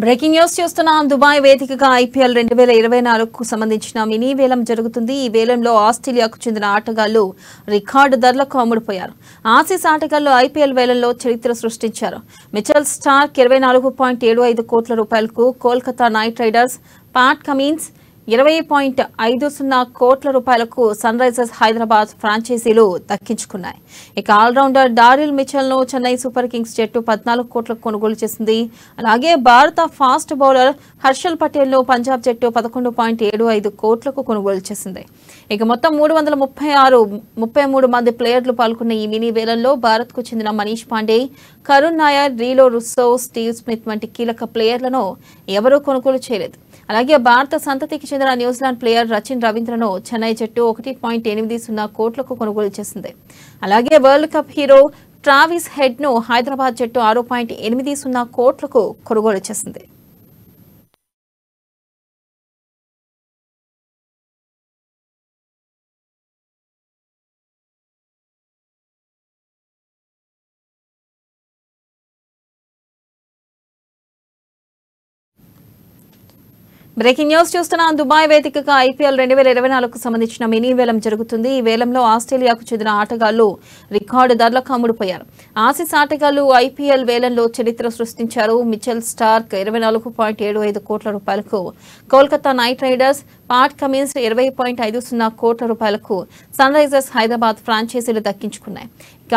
Breaking news చూస్తున్నాం. Dubai వేదికగా IPL 2024కు సంబంధించిన మినీ వేలం జరుగుతుంది. ఈ వేలంలో ఆస్ట్రేలియాకు చెందిన ఆటగాళ్లు రికార్డు ధరలకు అమ్ముడుపోయారు. ఆసీస్ ఆటగాళ్లు ఐపీఎల్ వేలంలో చరిత్ర సృష్టించారు. మిచెల్ స్టార్క్ 24.75 కోట్ల రూపాయలకు, Kolkata Knight Riders Pat Cummins 20.50 కోట్ల రూపాయలకు సన్ రైజర్స్ హైదరాబాద్ ఫ్రాంచైజీలు దక్కించుకున్నాయి. ఇక ఆల్రౌండర్ డారిల్ మిచెల్ ను చెన్నై సూపర్ కింగ్స్ జట్టు 14 కోట్లకు కొనుగోలు చేసింది. అలాగే భారత ఫాస్ట్ బౌలర్ హర్షల్ పటేల్ ను పంజాబ్ జట్టు 11.75 కోట్లకు కొనుగోలు చేసింది. ఇక మొత్తం 333 మంది ప్లేయర్లు పాల్గొన్న ఈ మినీ వేలంలో భారత్ కు చెందిన Manish Pandey, Karun Nair, Rilee Rossouw, Steve Smith వంటి కీలక ప్లేయర్లను ఎవరూ కొనుగోలు చేయలేదు. అలాగే భారత సంతతికి చెందిన న్యూజిలాండ్ ప్లేయర్ రచిన్ రవీంద్రను చెన్నై జట్టు 1.80 కోట్లకు కొనుగోలు చేసింది. అలాగే world cup hero Travis head ను హైదరాబాద్ జట్టు 6.80 కోట్లకు కొనుగోలు చేసింది. బ్రేకింగ్ న్యూస్ చూస్తున్నాం. దుబాయ్ వేదికగా ఐపీఎల్ 2024కు సంబంధించిన మినీ వేలం జరుగుతుంది. ఈ వేలంలో ఆస్ట్రేలియాకు చెందిన ఆటగాళ్లు రికార్డు ధరలకు అమ్ముడుపోయారు. ఆసీస్ ఆటగాళ్లు ఐపీఎల్ వేలంలో చరిత్ర సృష్టించారు. మిచెల్ స్టార్క్ 24.75 కోట్ల రూపాయలకు, Kolkata Knight Riders Pat Cummins 20.50 కోట్ల రూపాయలకు సన్ రైజర్స్ హైదరాబాద్ ఫ్రాంచైజీలు దక్కించుకున్నాయి.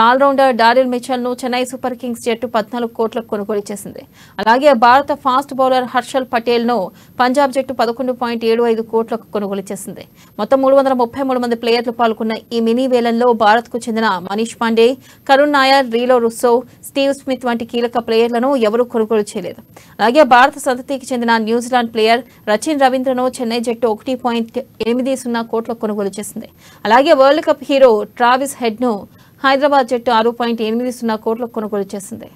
ఆల్రౌండర్ డారిల్ మిచెల్ ను చెన్నై సూపర్ కింగ్స్ జట్టు 14 కోట్లకు కొనుగోలు చేసింది. అలాగే భారత ఫాస్ట్ బౌలర్ హర్షల్ పటేల్ ను పంజాబ్ జట్టు 11.75 కోట్లకు కొనుగోలు చేసింది. మొత్తం 333 మంది ప్లేయర్లు పాల్గొన్న ఈ మినీ వేలంలో భారత్ కు చెందిన Manish Pandey, Karun Nair, Rilee Rossouw, Steve Smith వంటి కీలక ప్లేయర్లను ఎవరూ కొనుగోలు చేయలేదు. అలాగే భారత సంతతికి చెందిన న్యూజిలాండ్ ప్లేయర్ రచిన్ రవీంద్రను చెన్నై జట్టు 1.80 కోట్లకు కొనుగోలు చేసింది. అలాగే world cup hero Travis head ను హైదరాబాద్ జట్టు 6.80 కోట్లకు కొనుగోలు చేసింది.